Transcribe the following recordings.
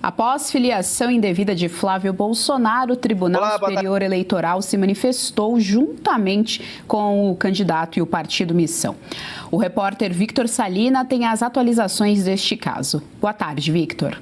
Após filiação indevida de Flávio Bolsonaro, o Tribunal Superior Eleitoral se manifestou juntamente com o candidato e o partido Missão. O repórter Victor Salina tem as atualizações deste caso. Boa tarde, Victor.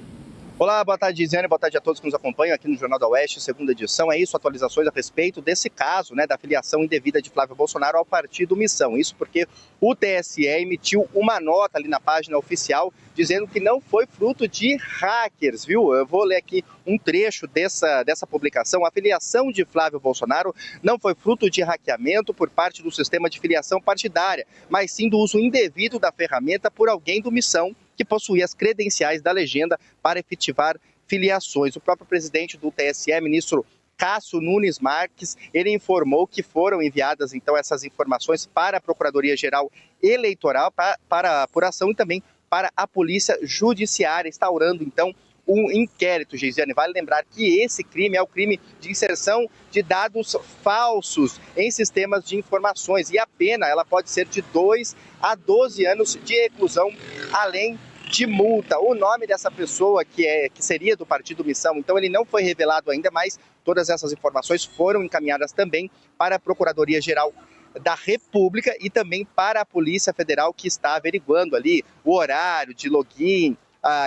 Olá, boa tarde, Gisele. Boa tarde a todos que nos acompanham aqui no Jornal da Oeste, segunda edição. É isso, atualizações a respeito desse caso, da filiação indevida de Flávio Bolsonaro ao partido Missão. Isso porque o TSE emitiu uma nota ali na página oficial dizendo que não foi fruto de hackers, viu? Eu vou ler aqui um trecho dessa publicação. A filiação de Flávio Bolsonaro não foi fruto de hackeamento por parte do sistema de filiação partidária, mas sim do uso indevido da ferramenta por alguém do Missão que possuía as credenciais da legenda para efetivar filiações. O próprio presidente do TSE, ministro Cássio Nunes Marques, ele informou que foram enviadas, então, essas informações para a Procuradoria-Geral Eleitoral para apuração e também para a Polícia Judiciária, instaurando, então, um inquérito, Geisiane. Vale lembrar que esse crime é o crime de inserção de dados falsos em sistemas de informações e a pena ela pode ser de 2 a 12 anos de reclusão, além de multa. O nome dessa pessoa que seria do partido Missão, então ele não foi revelado ainda, mas todas essas informações foram encaminhadas também para a Procuradoria-Geral da República e também para a Polícia Federal, que está averiguando ali o horário de login,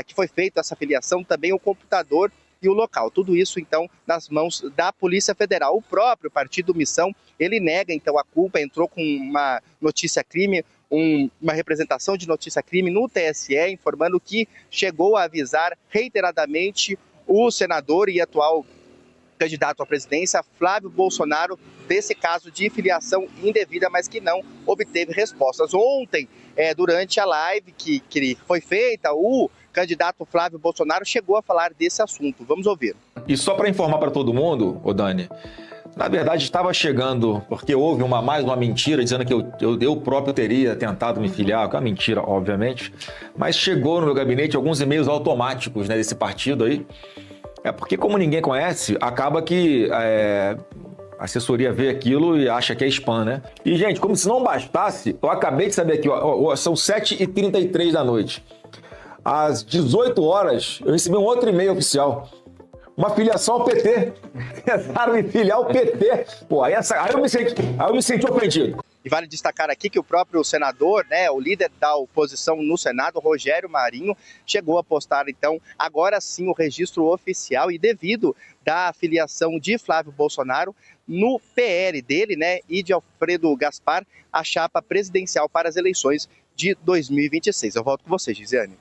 que foi feita essa filiação, também o computador e o local. Tudo isso, então, nas mãos da Polícia Federal. O próprio partido Missão, ele nega, então, a culpa, entrou com uma notícia-crime, uma representação de notícia-crime no TSE, informando que chegou a avisar reiteradamente o senador e atual candidato à presidência, Flávio Bolsonaro, desse caso de filiação indevida, mas que não obteve respostas. Ontem, durante a live que foi feita, o candidato Flávio Bolsonaro chegou a falar desse assunto. Vamos ouvir. E só para informar para todo mundo, Dani, na verdade estava chegando, porque houve mais uma mentira, dizendo que eu próprio teria tentado me filiar, que é uma mentira, obviamente, mas chegou no meu gabinete alguns e-mails automáticos desse partido aí. É porque, como ninguém conhece, acaba que a assessoria vê aquilo e acha que é spam, né? E, gente, como se não bastasse, eu acabei de saber aqui, são 7h33 da noite. Às 18 horas, eu recebi um outro e-mail oficial. Uma filiação ao PT. Tentaram me filiar ao PT. Pô, aí eu me senti ofendido. E vale destacar aqui que o próprio senador, o líder da oposição no Senado, Rogério Marinho, chegou a postar, então, agora sim o registro oficial e devido da filiação de Flávio Bolsonaro no PL dele, e de Alfredo Gaspar, a chapa presidencial para as eleições de 2026. Eu volto com você, Gisele.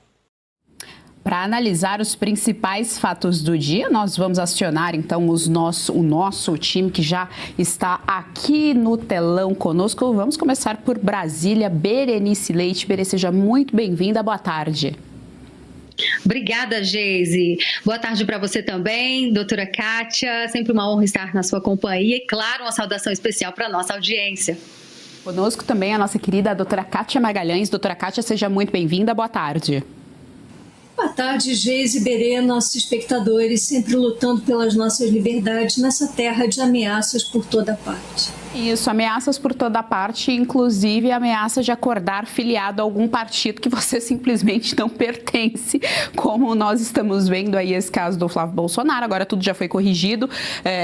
Para analisar os principais fatos do dia, nós vamos acionar então o nosso time que já está aqui no telão conosco. Vamos começar por Brasília. Berenice Leite. Berenice, seja muito bem-vinda. Boa tarde. Obrigada, Geise. Boa tarde para você também, doutora Kátia. Sempre uma honra estar na sua companhia e, claro, uma saudação especial para a nossa audiência. Conosco também a nossa querida doutora Kátia Magalhães. Doutora Kátia, seja muito bem-vinda. Boa tarde. Boa tarde, Geise e Berê, nossos espectadores, sempre lutando pelas nossas liberdades nessa terra de ameaças por toda parte. Isso, ameaças por toda parte, inclusive ameaça de acordar filiado a algum partido que você simplesmente não pertence, como nós estamos vendo aí esse caso do Flávio Bolsonaro. Agora tudo já foi corrigido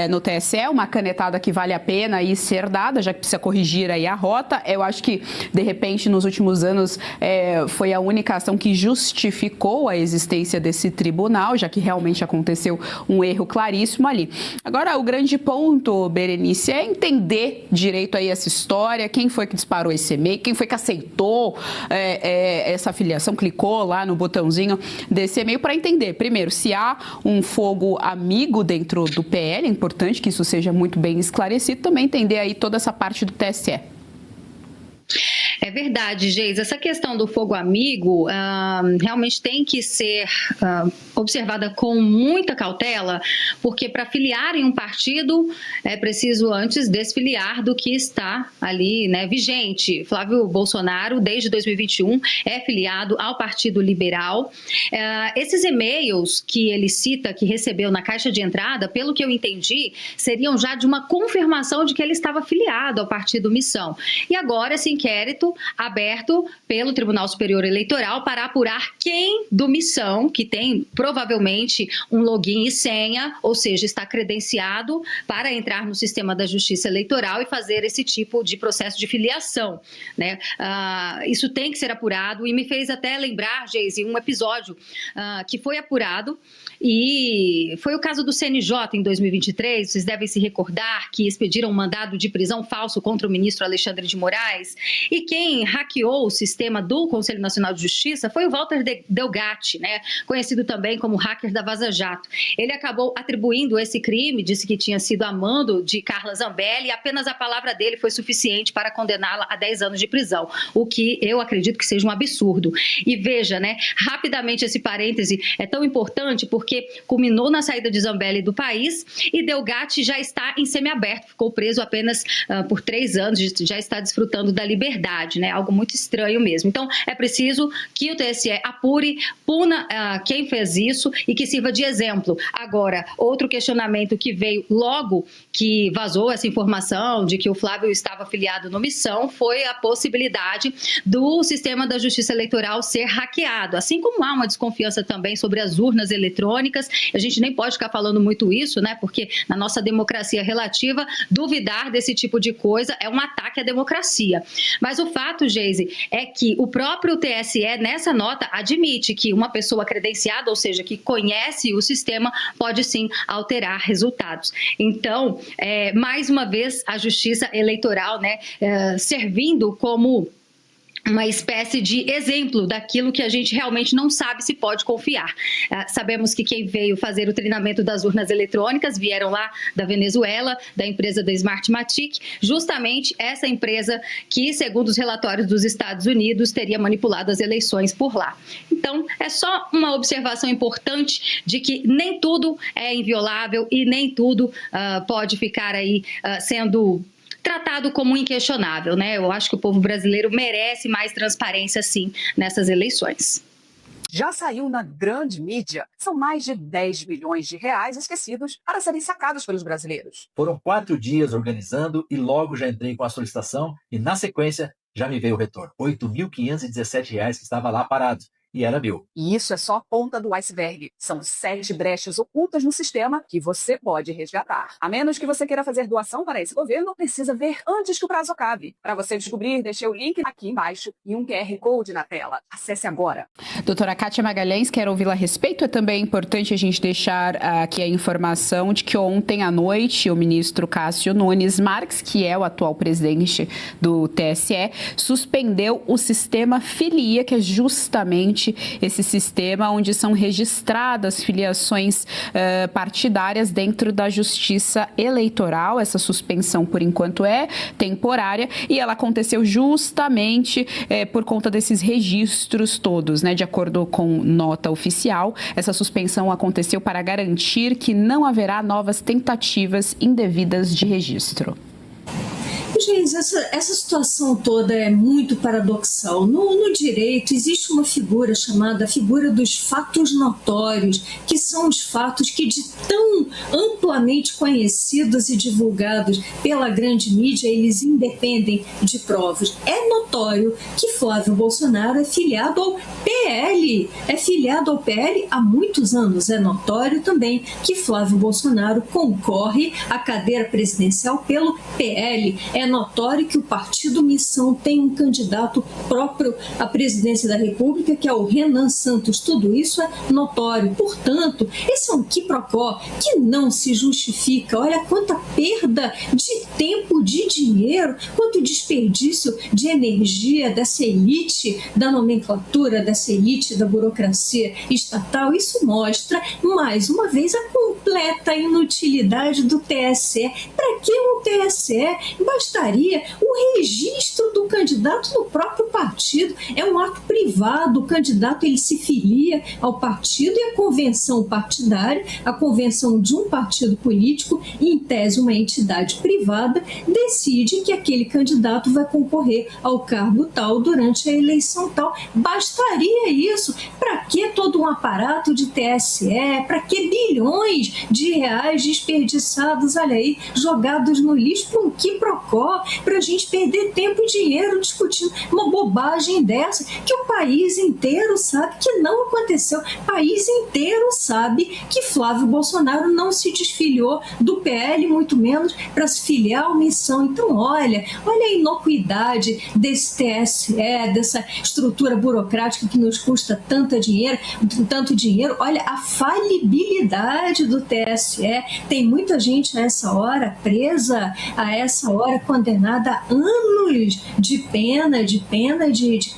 no TSE, uma canetada que vale a pena aí ser dada, já que precisa corrigir aí a rota. Eu acho que, de repente, nos últimos anos foi a única ação que justificou a existência desse tribunal, já que realmente aconteceu um erro claríssimo ali. Agora, o grande ponto, Berenice, é entender direito aí essa história, quem foi que disparou esse e-mail, quem foi que aceitou essa filiação, clicou lá no botãozinho desse e-mail, para entender, primeiro, se há um fogo amigo dentro do PL, é importante que isso seja muito bem esclarecido, também entender aí toda essa parte do TSE. É verdade, Geise. Essa questão do fogo amigo realmente tem que ser observada com muita cautela, porque para filiar em um partido é preciso antes desfiliar do que está ali, vigente. Flávio Bolsonaro, desde 2021, é filiado ao Partido Liberal. Esses e-mails que ele cita, que recebeu na caixa de entrada, pelo que eu entendi, seriam já de uma confirmação de que ele estava filiado ao Partido Missão. E agora esse inquérito inquérito aberto pelo Tribunal Superior Eleitoral para apurar quem do Missão, que tem provavelmente um login e senha, ou seja, está credenciado para entrar no sistema da Justiça Eleitoral e fazer esse tipo de processo de filiação, né? Isso tem que ser apurado e me fez até lembrar, Geise, um episódio que foi apurado e foi o caso do CNJ em 2023, vocês devem se recordar que expediram um mandado de prisão falso contra o ministro Alexandre de Moraes e quem hackeou o sistema do Conselho Nacional de Justiça foi o Walter Delgatti, né? Conhecido também como hacker da Vaza Jato. Ele acabou atribuindo esse crime, disse que tinha sido a mando de Carla Zambelli e apenas a palavra dele foi suficiente para condená-la a 10 anos de prisão, o que eu acredito que seja um absurdo. E veja, né, rapidamente esse parêntese é tão importante porque culminou na saída de Zambelli do país e Delgatti já está em semiaberto, ficou preso apenas por 3 anos, já está desfrutando da liberdade, né? Algo muito estranho mesmo. Então, é preciso que o TSE apure, puna quem fez isso e que sirva de exemplo. Agora, outro questionamento que veio logo que vazou essa informação de que o Flávio estava afiliado no Missão foi a possibilidade do sistema da Justiça Eleitoral ser hackeado, assim como há uma desconfiança também sobre as urnas eletrônicas. A gente nem pode ficar falando muito isso, né? Porque na nossa democracia relativa, duvidar desse tipo de coisa é um ataque à democracia. Mas o fato, Geise, é que o próprio TSE, nessa nota, admite que uma pessoa credenciada, ou seja, que conhece o sistema, pode sim alterar resultados. Então, mais uma vez, a Justiça Eleitoral, né, servindo como uma espécie de exemplo daquilo que a gente realmente não sabe se pode confiar. Sabemos que quem veio fazer o treinamento das urnas eletrônicas vieram lá da Venezuela, da empresa da Smartmatic, justamente essa empresa que, segundo os relatórios dos Estados Unidos, teria manipulado as eleições por lá. Então, é só uma observação importante de que nem tudo é inviolável e nem tudo pode ficar aí sendo tratado como inquestionável, né? Eu acho que o povo brasileiro merece mais transparência, sim, nessas eleições. Já saiu na grande mídia. São mais de 10 bilhões de reais esquecidos para serem sacados pelos brasileiros. Foram 4 dias organizando e logo já entrei com a solicitação e, na sequência, já me veio o retorno. R$ 8.517 que estava lá parado. E era meu. E isso é só a ponta do iceberg. São 7 brechas ocultas no sistema que você pode resgatar. A menos que você queira fazer doação para esse governo, precisa ver antes que o prazo acabe. Para você descobrir, deixei o link aqui embaixo e um QR Code na tela. Acesse agora. Doutora Kátia Magalhães, quero ouvi-la a respeito. É também importante a gente deixar aqui a informação de que ontem à noite o ministro Cássio Nunes Marques, que é o atual presidente do TSE, suspendeu o sistema Filia, que é justamente esse sistema onde são registradas filiações partidárias dentro da Justiça Eleitoral. Essa suspensão, por enquanto, é temporária e ela aconteceu justamente por conta desses registros todos, né? De acordo com nota oficial, essa suspensão aconteceu para garantir que não haverá novas tentativas indevidas de registro. Gente, essa situação toda é muito paradoxal. No direito existe uma figura chamada figura dos fatos notórios, que são os fatos que de tão amplamente conhecidos e divulgados pela grande mídia, eles independem de provas. É notório que Flávio Bolsonaro é filiado ao PL, há muitos anos. É notório também que Flávio Bolsonaro concorre à cadeira presidencial pelo PL. É notório que o Partido Missão tem um candidato próprio à presidência da República, que é o Renan Santos. Tudo isso é notório. Portanto, esse é um quiprocó que não se justifica. Olha quanta perda de tempo, de dinheiro, quanto desperdício de energia dessa elite da nomenclatura, dessa elite da burocracia estatal. Isso mostra, mais uma vez, a completa inutilidade do TSE. Para que um TSE? Bastaria o registro do candidato no próprio partido. É um ato privado, o candidato ele se filia ao partido e a convenção partidária, a convenção de um partido político, em tese uma entidade privada, decide que aquele candidato vai concorrer ao cargo tal durante a eleição tal. Bastaria isso. Para que todo um aparato de TSE? Para que bilhões de reais desperdiçados, olha aí, jogados no lixo para um quiprocó? maior para a gente perder tempo e dinheiro discutindo uma bobagem dessa, que o país inteiro sabe que não aconteceu. O país inteiro sabe que Flávio Bolsonaro não se desfiliou do PL, muito menos para se filiar à missão. Então, olha a inocuidade desse TSE, dessa estrutura burocrática que nos custa tanto dinheiro, olha a falibilidade do TSE. Tem muita gente a essa hora presa, a essa hora condenada a anos de pena de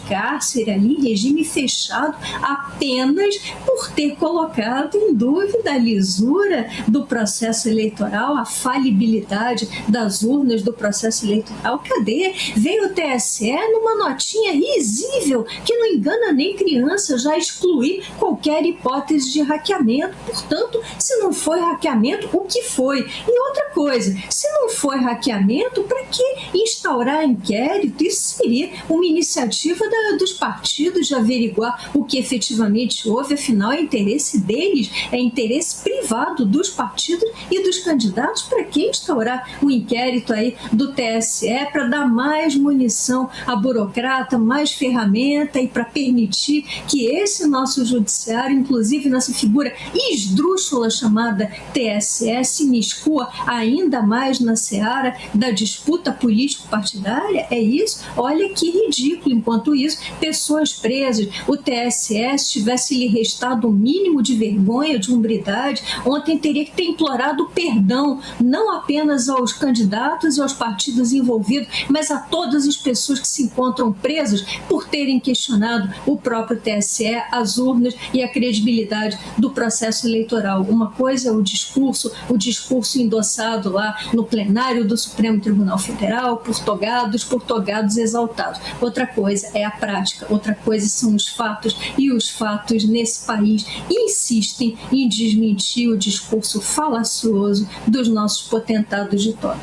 cárcere ali, regime fechado, apenas por ter colocado em dúvida a lisura do processo eleitoral, a falibilidade das urnas do processo eleitoral. Cadê? Veio o TSE numa notinha risível, que não engana nem criança, já excluir qualquer hipótese de hackeamento. Portanto, se não foi hackeamento, o que foi? E outra coisa, se não foi hackeamento, para que instaurar inquérito? Isso seria uma iniciativa dos partidos de averiguar o que efetivamente houve. Afinal, é interesse deles, é interesse privado dos partidos e dos candidatos. Para que instaurar um inquérito aí do TSE para dar mais munição a burocrata, mais ferramenta e para permitir que esse nosso judiciário, inclusive nessa figura esdrúxula chamada TSE, se imiscua ainda mais na seara da disputa político-partidária? É isso? Olha que ridículo. Enquanto isso, pessoas presas, o TSE, se tivesse lhe restado o mínimo de vergonha, de hombridade, ontem teria que ter implorado perdão, não apenas aos candidatos e aos partidos envolvidos, mas a todas as pessoas que se encontram presas por terem questionado o próprio TSE, as urnas e a credibilidade do processo eleitoral. Uma coisa é o discurso endossado lá no plenário do Supremo Tribunal Federal, por togados exaltados. Outra coisa é a prática, outra coisa são os fatos, e os fatos nesse país insistem em desmentir o discurso falacioso dos nossos potentados de toda.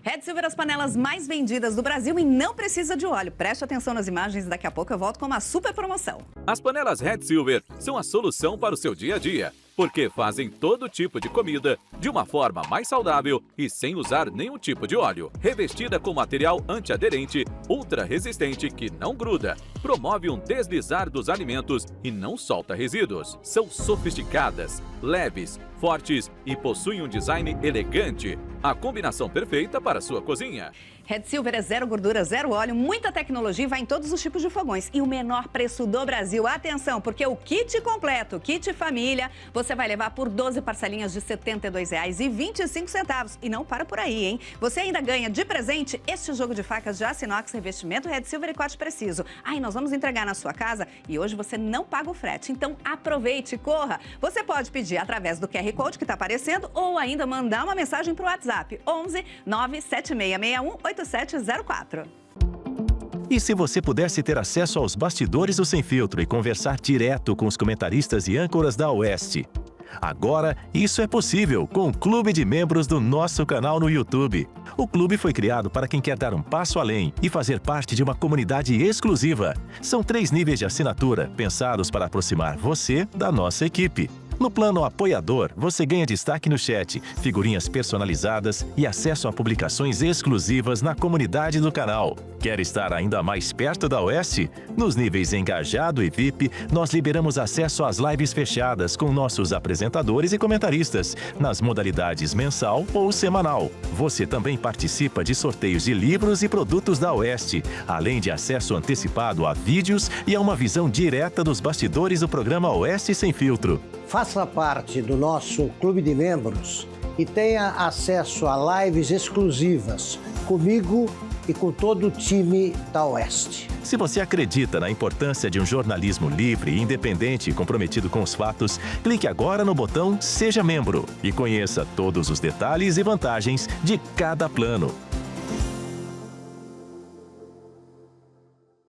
Red Silver, as panelas mais vendidas do Brasil e não precisa de óleo. Preste atenção nas imagens e daqui a pouco eu volto com uma super promoção. As panelas Red Silver são a solução para o seu dia a dia, porque fazem todo tipo de comida de uma forma mais saudável e sem usar nenhum tipo de óleo. Revestida com material antiaderente, ultra resistente que não gruda, promove um deslizar dos alimentos e não solta resíduos. São sofisticadas, leves, fortes e possuem um design elegante. A combinação perfeita para a sua cozinha. Red Silver é zero gordura, zero óleo, muita tecnologia e vai em todos os tipos de fogões. E o menor preço do Brasil. Atenção, porque o kit completo, o kit família, você vai levar por 12 parcelinhas de R$ 72,25. E não para por aí, hein? Você ainda ganha de presente este jogo de facas de aço inox, revestimento Red Silver e corte preciso. Aí nós vamos entregar na sua casa e hoje você não paga o frete. Então aproveite, corra. Você pode pedir através do QR Code que está aparecendo ou ainda mandar uma mensagem para o WhatsApp 11 97661 8704. E se você pudesse ter acesso aos bastidores do Sem Filtro e conversar direto com os comentaristas e âncoras da Oeste? Agora, isso é possível com o Clube de Membros do nosso canal no YouTube. O clube foi criado para quem quer dar um passo além e fazer parte de uma comunidade exclusiva. São 3 níveis de assinatura, pensados para aproximar você da nossa equipe. No plano apoiador, você ganha destaque no chat, figurinhas personalizadas e acesso a publicações exclusivas na comunidade do canal. Quer estar ainda mais perto da Oeste? Nos níveis Engajado e VIP, nós liberamos acesso às lives fechadas com nossos apresentadores e comentaristas, nas modalidades mensal ou semanal. Você também participa de sorteios de livros e produtos da Oeste, além de acesso antecipado a vídeos e a uma visão direta dos bastidores do programa Oeste Sem Filtro. Faça parte do nosso clube de membros e tenha acesso a lives exclusivas comigo e com todo o time da Oeste. Se você acredita na importância de um jornalismo livre, independente e comprometido com os fatos, clique agora no botão Seja Membro e conheça todos os detalhes e vantagens de cada plano.